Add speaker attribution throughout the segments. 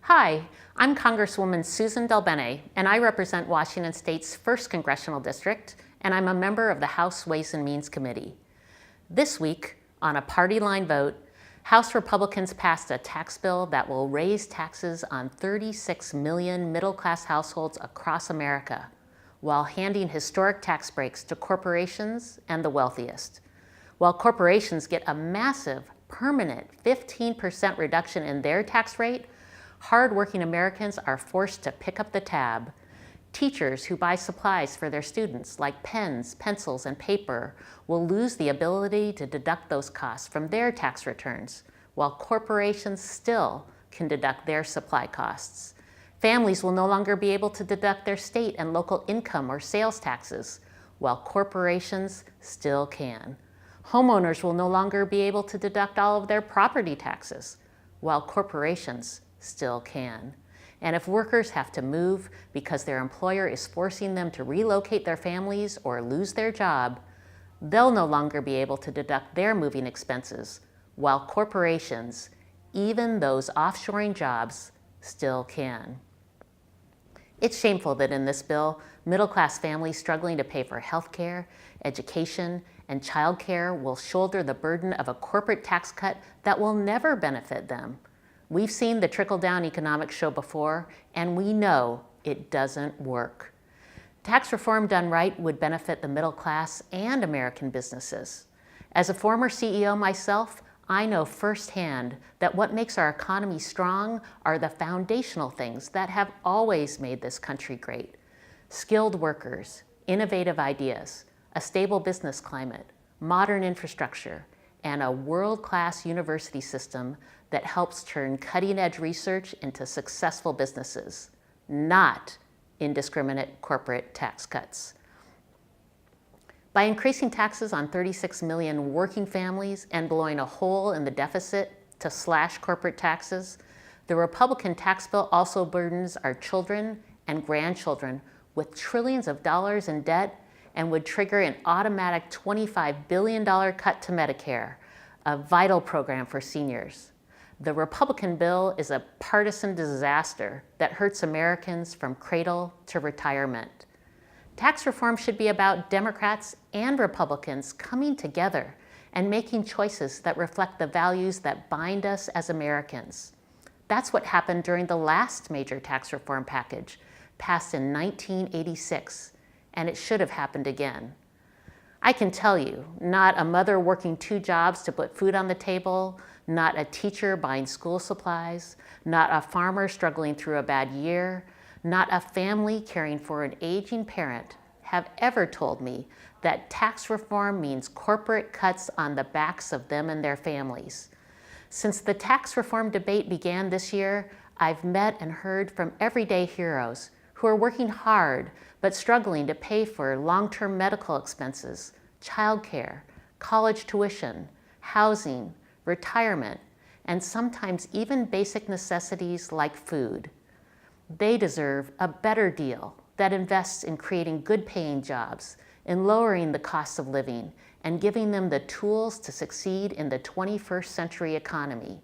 Speaker 1: Hi, I'm Congresswoman Suzan DelBene, and I represent Washington State's 1st Congressional District, and I'm a member of the House Ways and Means Committee. This week, on a party line vote, House Republicans passed a tax bill that will raise taxes on 36 million middle-class households across America, while handing historic tax breaks to corporations and the wealthiest. While corporations get a massive, permanent 15% reduction in their tax rate, hard-working Americans are forced to pick up the tab. Teachers who buy supplies for their students, like pens, pencils, and paper, will lose the ability to deduct those costs from their tax returns, while corporations still can deduct their supply costs. Families will no longer be able to deduct their state and local income or sales taxes, while corporations still can. Homeowners will no longer be able to deduct all of their property taxes, while corporations still can. And if workers have to move because their employer is forcing them to relocate their families or lose their job, they'll no longer be able to deduct their moving expenses, while corporations, even those offshoring jobs, still can. It's shameful that in this bill, middle-class families struggling to pay for health care, education, and child care will shoulder the burden of a corporate tax cut that will never benefit them. We've seen the trickle-down economics show before, and we know it doesn't work. Tax reform done right would benefit the middle class and American businesses. As a former CEO myself, I know firsthand that what makes our economy strong are the foundational things that have always made this country great. Skilled workers, innovative ideas, a stable business climate, modern infrastructure, and a world-class university system that helps turn cutting-edge research into successful businesses, not indiscriminate corporate tax cuts. By increasing taxes on 36 million working families and blowing a hole in the deficit to slash corporate taxes, the Republican tax bill also burdens our children and grandchildren with trillions of dollars in debt and would trigger an automatic $25 billion cut to Medicare, a vital program for seniors. The Republican bill is a partisan disaster that hurts Americans from cradle to retirement. Tax reform should be about Democrats and Republicans coming together and making choices that reflect the values that bind us as Americans. That's what happened during the last major tax reform package, passed in 1986, and it should have happened again. I can tell you, not a mother working 2 jobs to put food on the table, not a teacher buying school supplies, not a farmer struggling through a bad year, not a family caring for an aging parent have ever told me that tax reform means corporate cuts on the backs of them and their families. Since the tax reform debate began this year, I've met and heard from everyday heroes who are working hard but struggling to pay for long-term medical expenses, childcare, college tuition, housing, retirement, and sometimes even basic necessities like food. They deserve a better deal that invests in creating good-paying jobs, in lowering the cost of living, and giving them the tools to succeed in the 21st century economy.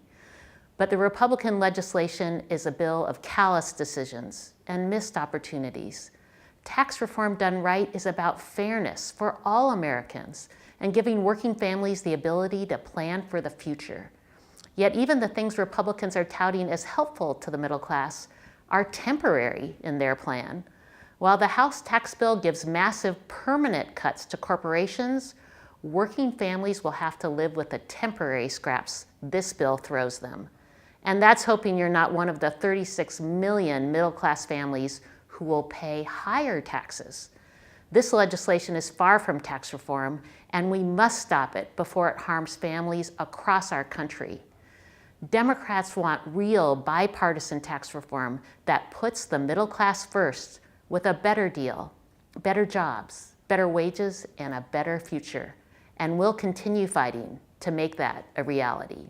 Speaker 1: But the Republican legislation is a bill of callous decisions and missed opportunities. Tax reform done right is about fairness for all Americans and giving working families the ability to plan for the future. Yet even the things Republicans are touting as helpful to the middle class are temporary in their plan. While the House tax bill gives massive permanent cuts to corporations, working families will have to live with the temporary scraps this bill throws them. And that's hoping you're not one of the 36 million middle-class families who will pay higher taxes. This legislation is far from tax reform, and we must stop it before it harms families across our country. Democrats want real bipartisan tax reform that puts the middle class first with a better deal, better jobs, better wages, and a better future. And we'll continue fighting to make that a reality.